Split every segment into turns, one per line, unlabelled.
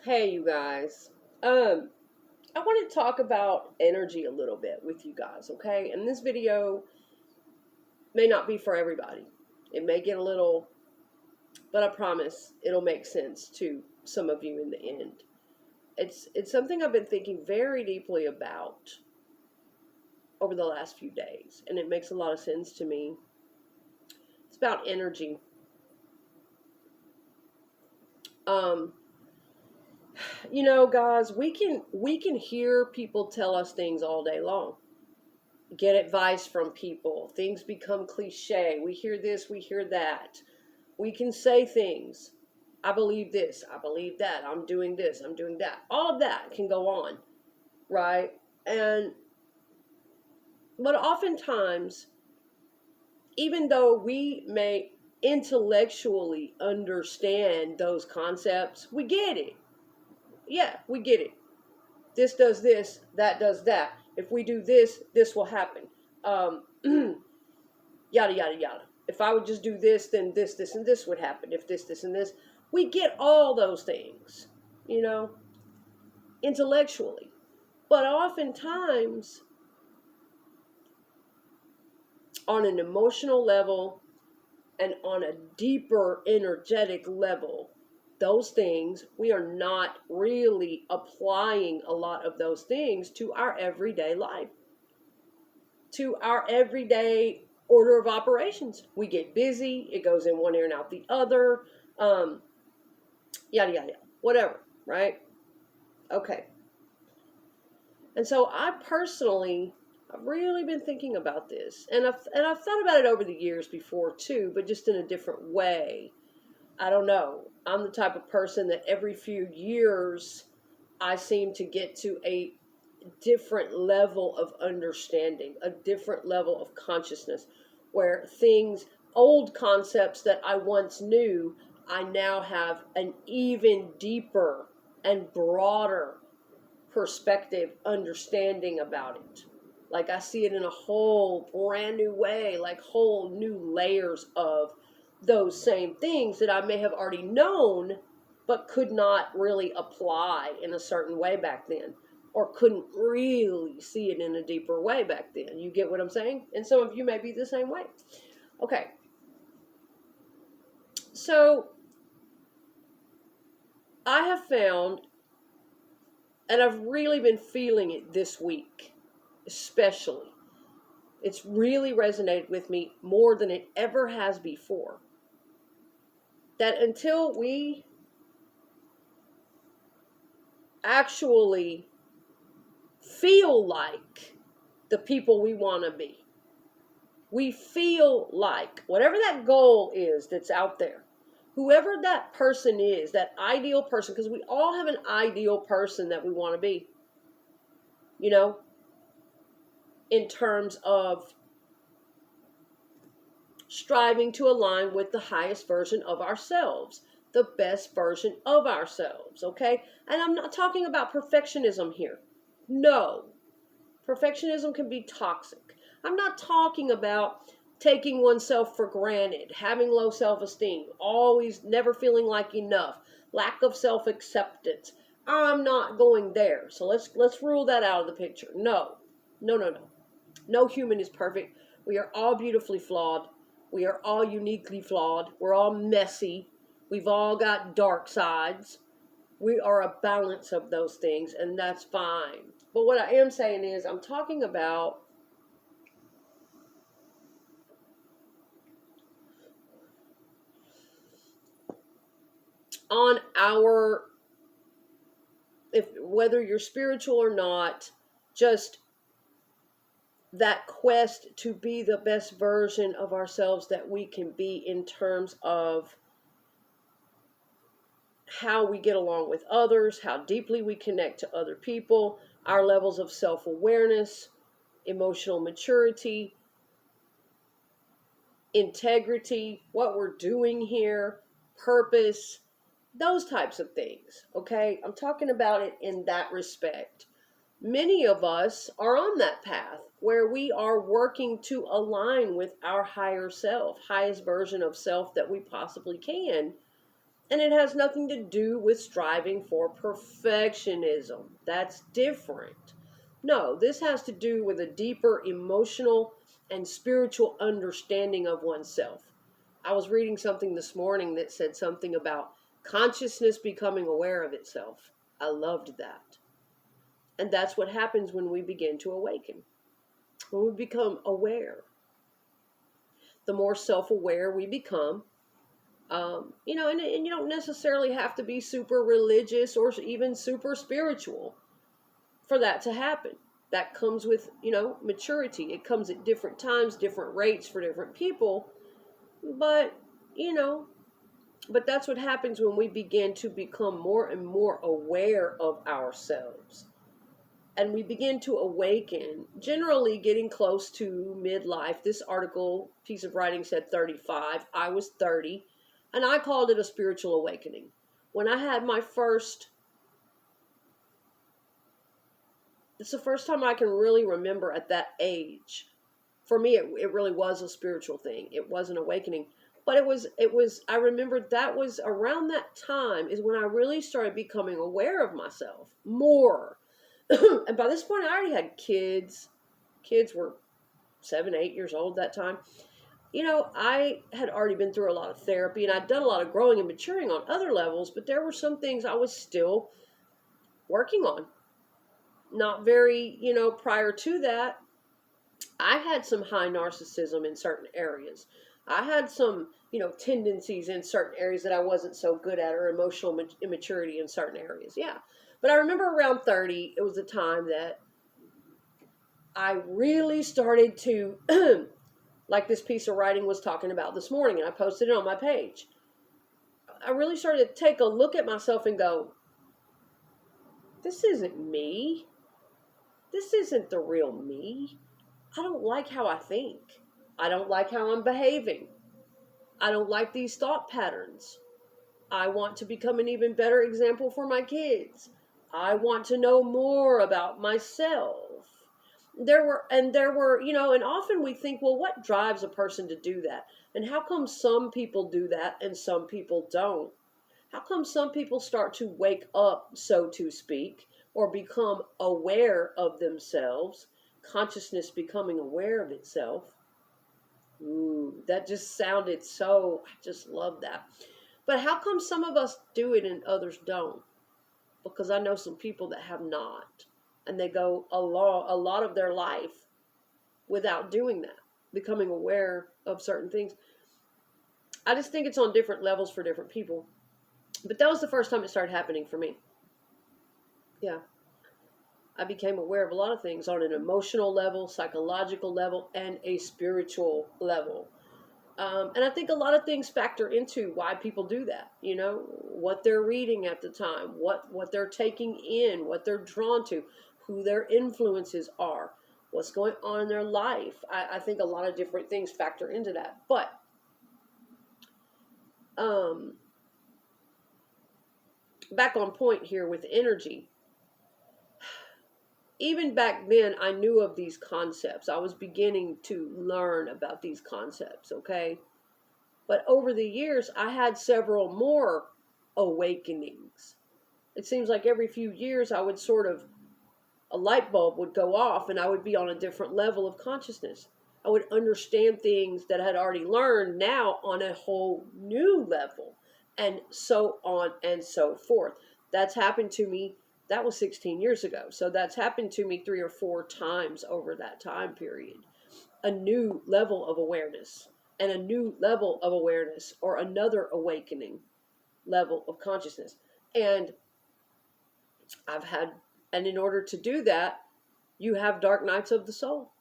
Hey, you guys. I want to talk about energy a little bit with you guys, okay? And this video may not be for everybody. It may get a little, but I promise it'll make sense to some of you in the end. It's something I've been thinking very deeply about over the last few days, and it makes a lot of sense to me. It's about energy. Um, guys, we can hear people tell us things all day long, get advice from people. Things become cliche. We hear this, we hear that. We can say things. I believe this, I believe that, I'm doing this, I'm doing that. All of that can go on, right? And but oftentimes, even though we may intellectually understand those concepts, we get it. Yeah, we get it. This does this, that does that. If we do this, this will happen. Um, yada, yada, yada. If I would just do this, then this, and this would happen. If this, and this. We get all those things, you know, intellectually. But oftentimes, on an emotional level and on a deeper energetic level, those things, we are not really applying a lot of those things to our everyday life, to our everyday order of operations. We get busy, it goes in one ear and out the other, yada, yada, yada, whatever, right? Okay. And so I've really been thinking about this, and I've thought about it over the years before too, but just in a different way. I don't know. I'm the type of person that every few years I seem to get to a different level of understanding, a different level of consciousness, where old concepts that I once knew, I now have an even deeper and broader perspective, understanding about it. Like I see it in a whole brand new way, like whole new layers of those same things that I may have already known, but could not really apply in a certain way back then, or couldn't really see it in a deeper way back then. You get what I'm saying? And some of you may be the same way. Okay. So I have found, and I've really been feeling it this week, especially. It's really resonated with me more than it ever has before. That until we actually feel like the people we want to be, we feel like whatever that goal is that's out there, whoever that person is, that ideal person, because we all have an ideal person that we want to be, you know, in terms of striving to align with the highest version of ourselves, the best version of ourselves, okay? And I'm not talking about perfectionism here. No, perfectionism can be toxic. I'm not talking about taking oneself for granted, having low self-esteem, always never feeling like enough, lack of self-acceptance. I'm not going there. So let's rule that out of the picture. No. No, no, no. No human is perfect. We are all beautifully flawed. We are all uniquely flawed. We're all messy. We've all got dark sides. We are a balance of those things, and that's fine. But what I am saying is, I'm talking about on our, if whether you're spiritual or not, just that quest to be the best version of ourselves that we can be in terms of how we get along with others, how deeply we connect to other people, our levels of self-awareness, emotional maturity, integrity, what we're doing here, purpose, those types of things, okay? I'm talking about it in that respect. Many of us are on that path where we are working to align with our higher self, highest version of self that we possibly can, And it has nothing to do with striving for perfectionism. That's different. No, this has to do with a deeper emotional and spiritual understanding of oneself. I was reading something this morning that said something about consciousness becoming aware of itself. I loved that. And that's what happens when we begin to awaken, when we become aware. The more self aware we become, and you don't necessarily have to be super religious or even super spiritual for that to happen. That comes with, maturity. It comes at different times, different rates for different people. But, you know, but that's what happens when we begin to become more and more aware of ourselves. And we begin to awaken, generally getting close to midlife. This piece of writing said 35. I was 30. And I called it a spiritual awakening. When I had my first, it's the first time I can really remember at that age. For me, it really was a spiritual thing. It was an awakening. But I remembered that was around that time is when I really started becoming aware of myself more. And by this point, I already had kids. Kids were 7, 8 years old that time. I had already been through a lot of therapy and I'd done a lot of growing and maturing on other levels, but there were some things I was still working on. Not very, prior to that, I had some high narcissism in certain areas. I had some, tendencies in certain areas that I wasn't so good at, or emotional immaturity in certain areas. Yeah. But I remember around 30, it was a time that I really started to like this piece of writing was talking about this morning, and I posted it on my page. I really started to take a look at myself and go, this isn't me. This isn't the real me. I don't like how I think. I don't like how I'm behaving. I don't like these thought patterns. I want to become an even better example for my kids. I want to know more about myself. There were, and often we think, well, what drives a person to do that? And how come some people do that and some people don't? How come some people start to wake up, so to speak, or become aware of themselves, consciousness becoming aware of itself? Ooh, that just sounded so, I just love that. But how come some of us do it and others don't? Because I know some people that have not. And they go a lot of their life without doing that, becoming aware of certain things. I just think it's on different levels for different people. But that was the first time it started happening for me. Yeah. I became aware of a lot of things on an emotional level, psychological level, and a spiritual level. And I think a lot of things factor into why people do that. What they're reading at the time, what they're taking in, what they're drawn to, who their influences are, what's going on in their life. I think a lot of different things factor into that. But back on point here with energy. Even back then, I knew of these concepts. I was beginning to learn about these concepts, okay? But over the years, I had several more awakenings. It seems like every few years, I would a light bulb would go off and I would be on a different level of consciousness. I would understand things that I had already learned now on a whole new level, and so on and so forth. That's happened to me. That was 16 years ago. So that's happened to me 3 or 4 times over that time period. A new level of awareness and a new level of awareness, or another awakening level of consciousness. And in order to do that, you have dark nights of the soul.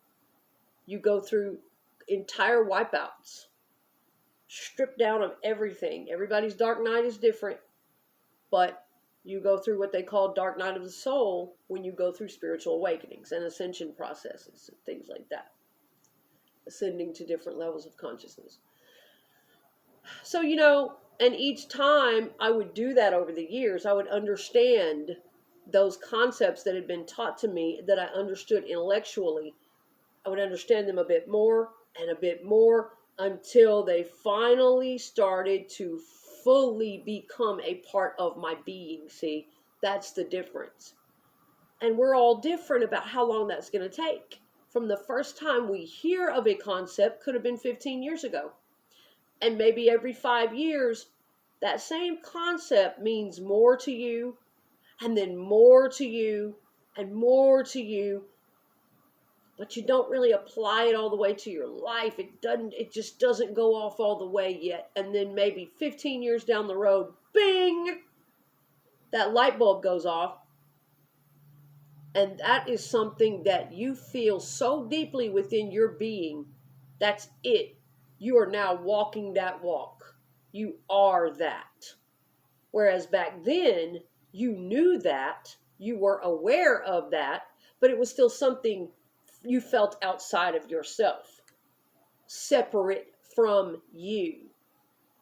You go through entire wipeouts, stripped down of everything. Everybody's dark night is different, but you go through what they call dark night of the soul when you go through spiritual awakenings and ascension processes and things like that. Ascending to different levels of consciousness. So, and each time I would do that over the years, I would understand those concepts that had been taught to me that I understood intellectually. I would understand them a bit more and a bit more until they finally started to fully become a part of my being. See, that's the difference. And we're all different about how long that's going to take. From the first time we hear of a concept, could have been 15 years ago. And maybe every 5 years, that same concept means more to you, and then more to you, and more to you. But you don't really apply it all the way to your life. It just doesn't go off all the way yet. And then maybe 15 years down the road, bing, that light bulb goes off. And that is something that you feel so deeply within your being. That's it. You are now walking that walk. You are that. Whereas back then, you knew that, you were aware of that, but it was still something you felt outside of yourself, separate from you.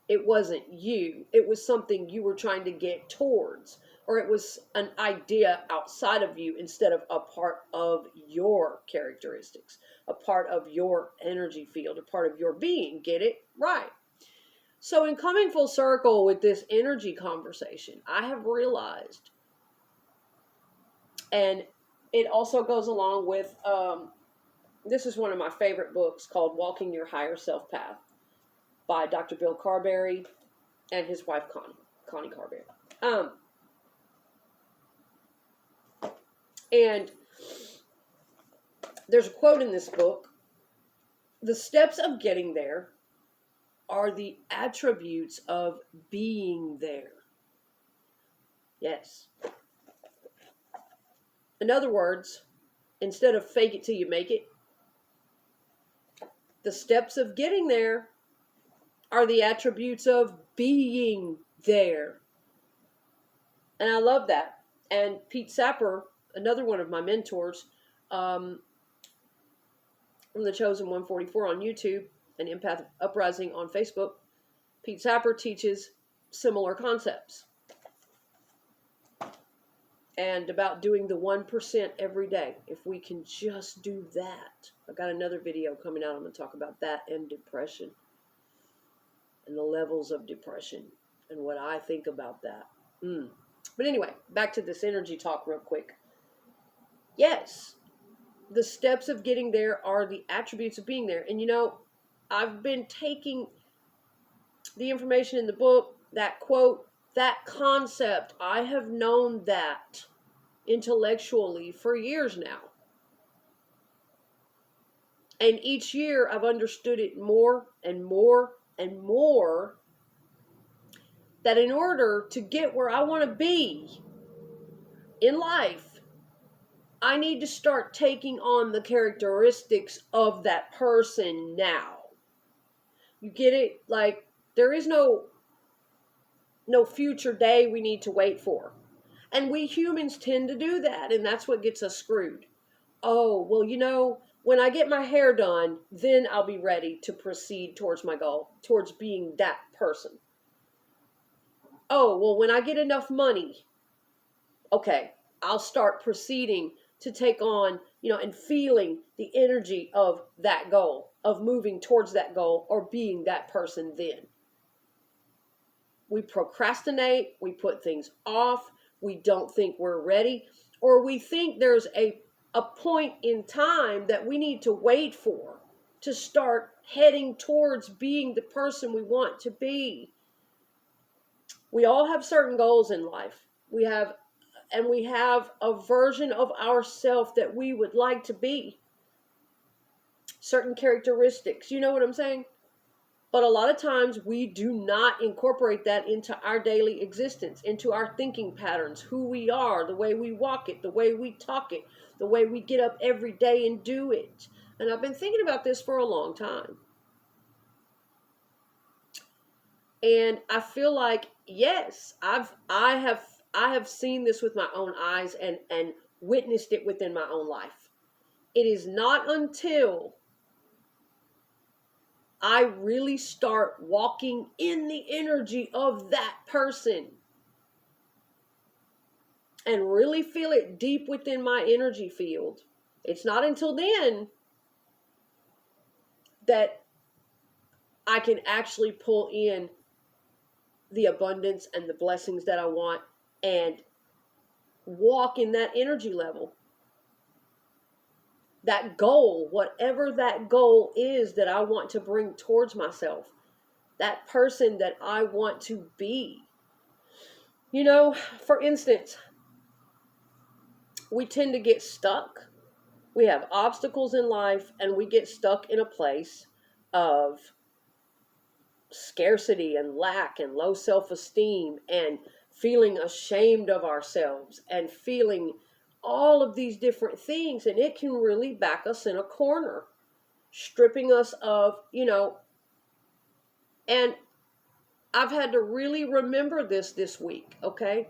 It wasn't you. It was something you were trying to get towards, or it was an idea outside of you instead of a part of your characteristics, a part of your energy field, a part of your being. Get it? Right. So in coming full circle with this energy conversation, I have realized, and it also goes along with, this is one of my favorite books called Walking Your Higher Self Path by Dr. Bill Carberry and his wife Connie Carberry. And there's a quote in this book: the steps of getting there are the attributes of being there. Yes. In other words, instead of fake it till you make it, the steps of getting there are the attributes of being there. And I love that. And Pete Sapper, another one of my mentors, from the Chosen 144 on YouTube and Empath Uprising on Facebook, Pete Sapper teaches similar concepts. And about doing the 1% every day. If we can just do that. I've got another video coming out. I'm going to talk about that and depression. And the levels of depression. And what I think about that. But anyway, back to this energy talk real quick. Yes, the steps of getting there are the attributes of being there. And you know, I've been taking the information in the book, that quote, that concept. I have known that intellectually for years now. And each year I've understood it more and more and more, that in order to get where I want to be in life, I need to start taking on the characteristics of that person now. You get it? Like, there is no future day we need to wait for. And we humans tend to do that, and that's what gets us screwed. Oh, well, you know, when I get my hair done, then I'll be ready to proceed towards my goal, towards being that person. Oh, well, when I get enough money, okay, I'll start proceeding to take on, and feeling the energy of that goal, of moving towards that goal or being that person then. We procrastinate, we put things off, we don't think we're ready, or we think there's a point in time that we need to wait for to start heading towards being the person we want to be. We all have certain goals in life. We have a version of ourselves that we would like to be. Certain characteristics, you know what I'm saying? But a lot of times we do not incorporate that into our daily existence, into our thinking patterns, who we are, the way we walk it, the way we talk it, the way we get up every day and do it. And I've been thinking about this for a long time. And I feel like, yes, I have seen this with my own eyes and witnessed it within my own life. It is not until I really start walking in the energy of that person and really feel it deep within my energy field. It's not until then that I can actually pull in the abundance and the blessings that I want, and walk in that energy level. That goal, whatever that goal is that I want to bring towards myself, that person that I want to be. You know, for instance, we tend to get stuck. We have obstacles in life, and we get stuck in a place of scarcity and lack and low self-esteem and feeling ashamed of ourselves and feeling all of these different things, and it can really back us in a corner, stripping us of, and I've had to really remember this week, okay?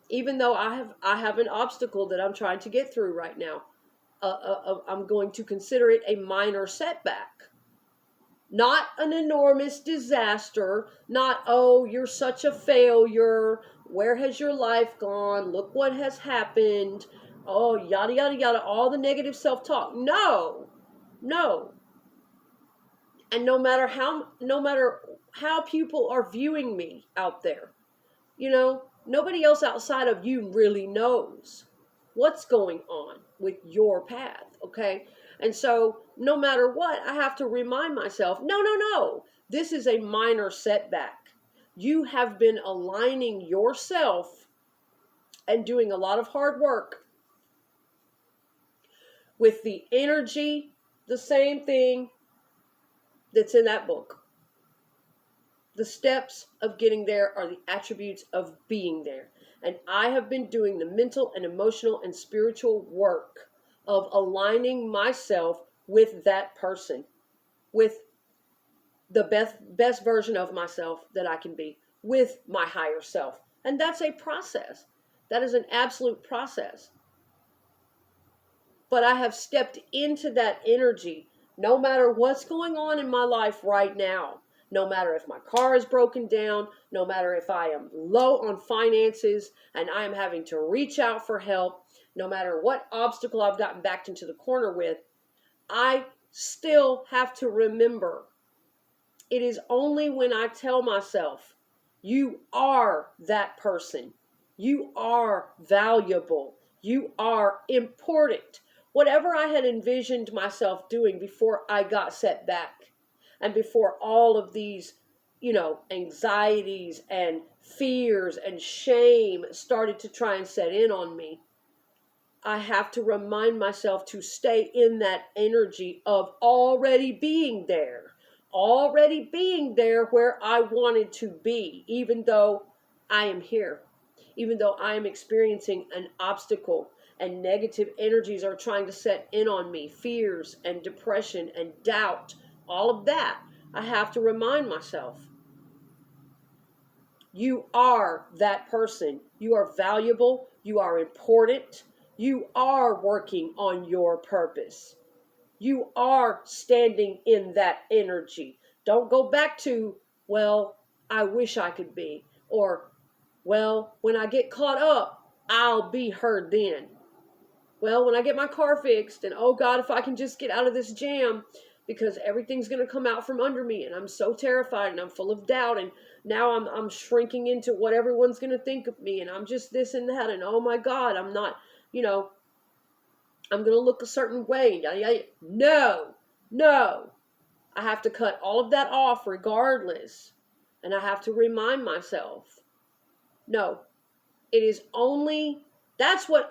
Even though I have an obstacle that I'm trying to get through right now, I'm going to consider it a minor setback. Not an enormous disaster, not, oh, you're such a failure, where has your life gone, look what has happened, oh, yada, yada, yada, all the negative self-talk. No. And no matter how people are viewing me out there, nobody else outside of you really knows what's going on with your path, okay? And so no matter what, I have to remind myself, no, this is a minor setback. You have been aligning yourself and doing a lot of hard work with the energy, the same thing that's in that book. The steps of getting there are the attributes of being there. And I have been doing the mental and emotional and spiritual work of aligning myself with that person, with the best version of myself that I can be, with my higher self. And that's a process. That is an absolute process. But I have stepped into that energy no matter what's going on in my life right now. No matter if my car is broken down, no matter if I am low on finances and I am having to reach out for help, no matter what obstacle I've gotten backed into the corner with, I still have to remember, it is only when I tell myself, you are that person, you are valuable, you are important, whatever I had envisioned myself doing before I got set back, and before all of these, anxieties and fears and shame started to try and set in on me, I have to remind myself to stay in that energy of already being there where I wanted to be, even though I am here, even though I am experiencing an obstacle and negative energies are trying to set in on me, fears and depression and doubt. All of that, I have to remind myself. You are that person. You are valuable. You are important. You are working on your purpose. You are standing in that energy. Don't go back to, well, I wish I could be. Or, well, when I get caught up, I'll be heard then. Well, when I get my car fixed, and oh God, if I can just get out of this jam, because everything's going to come out from under me, and I'm so terrified, and I'm full of doubt, and now I'm shrinking into what everyone's going to think of me, and I'm just this and that, and oh my God, I'm not, I'm going to look a certain way. No. I have to cut all of that off regardless, and I have to remind myself, no, it is only... That's what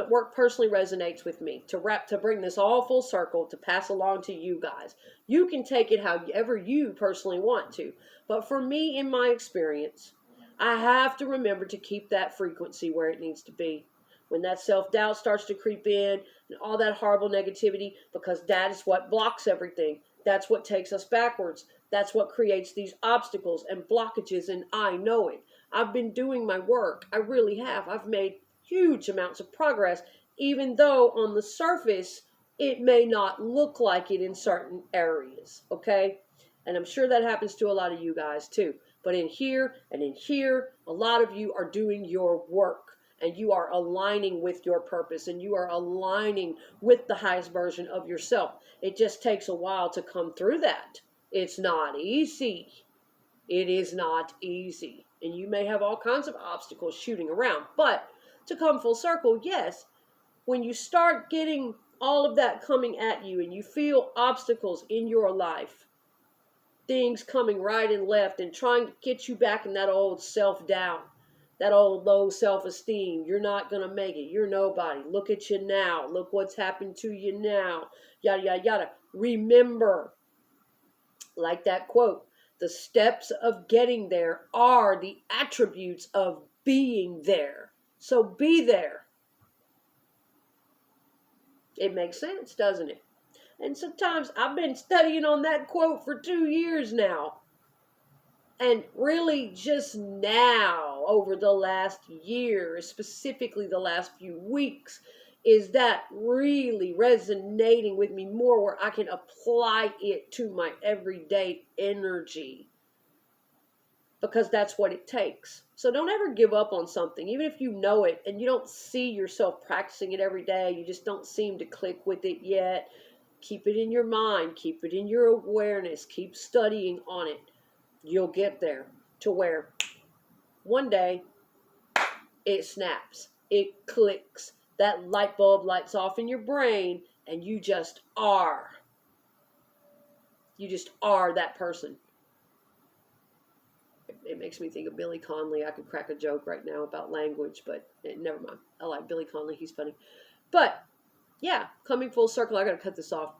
work personally resonates with me, to bring this all full circle, to pass along to you guys. You can take it however you personally want to. But for me, in my experience, I have to remember to keep that frequency where it needs to be. When that self-doubt starts to creep in and all that horrible negativity, because that is what blocks everything. That's what takes us backwards. That's what creates these obstacles and blockages, and I know it. I've been doing my work. I really have. I've made huge amounts of progress, even though on the surface it may not look like it in certain areas, okay? And I'm sure that happens to a lot of you guys too. But in here and in here, a lot of you are doing your work, and you are aligning with your purpose, and you are aligning with the highest version of yourself. It just takes a while to come through that. It's not easy. It is not easy. And you may have all kinds of obstacles shooting around. But to come full circle, yes, when you start getting all of that coming at you and you feel obstacles in your life, things coming right and left and trying to get you back in that old self-doubt, that old low self-esteem. You're not going to make it. You're nobody. Look at you now. Look what's happened to you now. Yada, yada, yada. Remember, like that quote, the steps of getting there are the attributes of being there. So be there. It makes sense, doesn't it? And sometimes I've been studying on that quote for 2 years now. And really just now, over the last year, specifically the last few weeks, is that really resonating with me more where I can apply it to my everyday energy. Because that's what it takes. So don't ever give up on something, even if you know it and you don't see yourself practicing it every day. You just don't seem to click with it yet. Keep it in your mind. Keep it in your awareness. Keep studying on it. You'll get there to where one day it snaps, it clicks, that light bulb lights off in your brain, and you just are. You just are that person. It makes me think of Billy Connolly. I could crack a joke right now about language, but never mind. I like Billy Connolly. He's funny. But, yeah, coming full circle, I got to cut this off.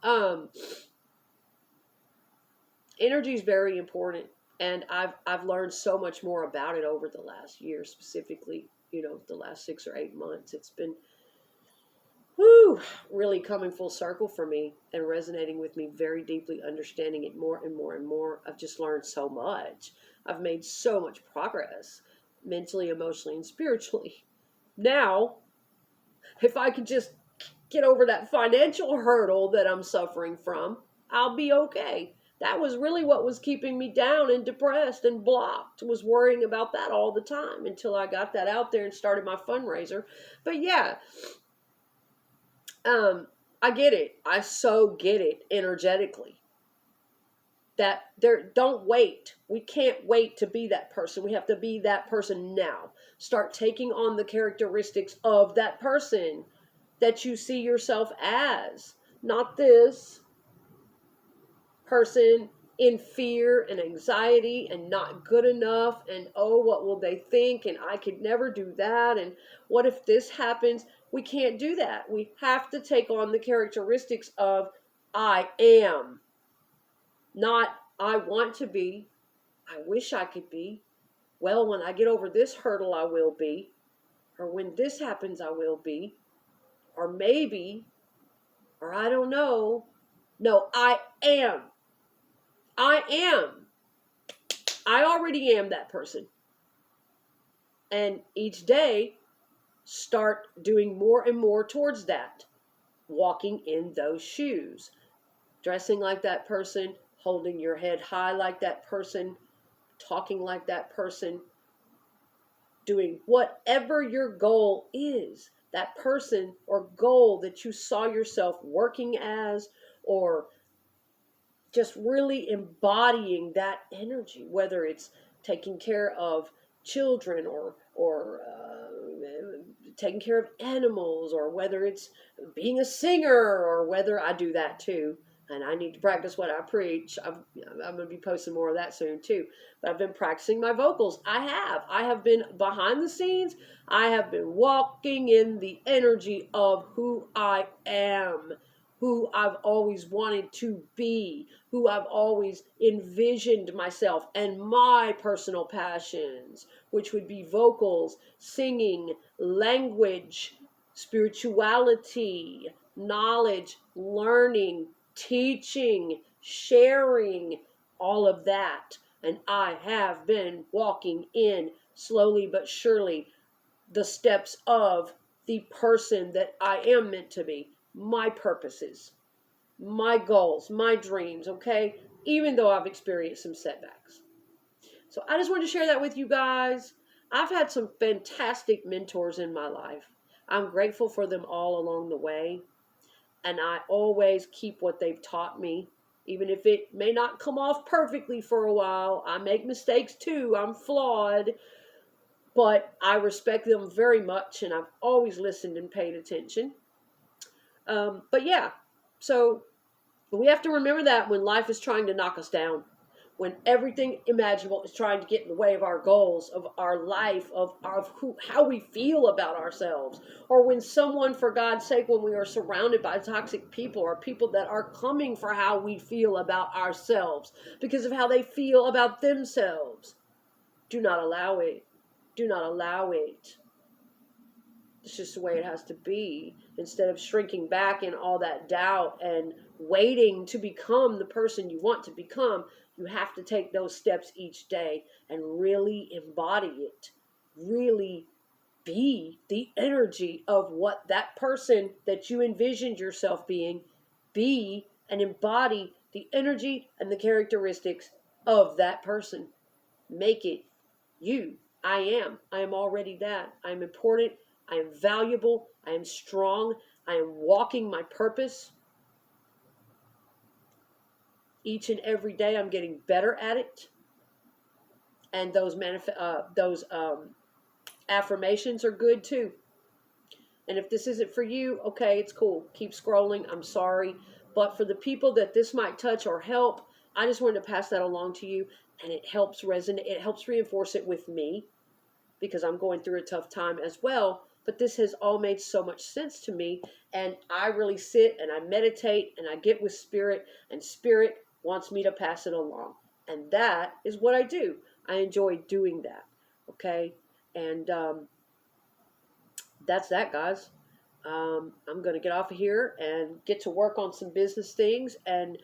Energy is very important. And I've learned so much more about it over the last year, specifically, the last 6 or 8 months. It's been, really coming full circle for me and resonating with me very deeply, understanding it more and more and more. I've just learned so much. I've made so much progress mentally, emotionally, and spiritually. Now, if I could just get over that financial hurdle that I'm suffering from, I'll be okay. That was really what was keeping me down and depressed and blocked, was worrying about that all the time until I got that out there and started my fundraiser. But yeah, I get it. I so get it energetically. That don't wait. We can't wait to be that person. We have to be that person now. Start taking on the characteristics of that person that you see yourself as. Not this person in fear and anxiety and not good enough and, oh, what will they think, and I could never do that, and what if this happens? We can't do that. We have to take on the characteristics of I am, not I want to be, I wish I could be, well, when I get over this hurdle I will be, or when this happens I will be, or maybe, or I don't know. No, I am. I am. I already am that person. And each day, start doing more and more towards that. Walking in those shoes. Dressing like that person. Holding your head high like that person. Talking like that person. Doing whatever your goal is. That person or goal that you saw yourself working as, or just really embodying that energy, whether it's taking care of children or taking care of animals, or whether it's being a singer, or whether I do that too. And I need to practice what I preach. I'm going to be posting more of that soon too. But I've been practicing my vocals. I have been behind the scenes. I have been walking in the energy of who I am, who I've always wanted to be, who I've always envisioned myself, and my personal passions, which would be vocals, singing, language, spirituality, knowledge, learning, teaching, sharing, all of that. And I have been walking in, slowly but surely, the steps of the person that I am meant to be. My purposes, my goals, my dreams, okay? Even though I've experienced some setbacks. So I just wanted to share that with you guys. I've had some fantastic mentors in my life. I'm grateful for them all along the way. And I always keep what they've taught me, even if it may not come off perfectly for a while. I make mistakes too. I'm flawed, but I respect them very much, and I've always listened and paid attention. But yeah, so we have to remember that when life is trying to knock us down, when everything imaginable is trying to get in the way of our goals, of our life, how we feel about ourselves, or when someone, for God's sake, when we are surrounded by toxic people or people that are coming for how we feel about ourselves because of how they feel about themselves. Do not allow it. Do not allow it. It's just the way it has to be. Instead of shrinking back in all that doubt and waiting to become the person you want to become, you have to take those steps each day and really embody it. Really be the energy of what that person that you envisioned yourself being, be and embody the energy and the characteristics of that person. Make it you. I am. I am already that. I am important. I am valuable. I am strong. I am walking my purpose. Each and every day I'm getting better at it. And those affirmations are good too. And if this isn't for you, okay, it's cool. Keep scrolling. I'm sorry. But for the people that this might touch or help, I just wanted to pass that along to you. And it helps resonate. It helps reinforce it with me because I'm going through a tough time as well. But this has all made so much sense to me. And I really sit and I meditate and I get with Spirit. And Spirit wants me to pass it along. And that is what I do. I enjoy doing that. Okay? And that's that, guys. I'm going to get off of here and get to work on some business things. And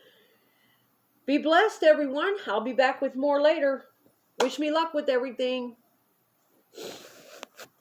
be blessed, everyone. I'll be back with more later. Wish me luck with everything.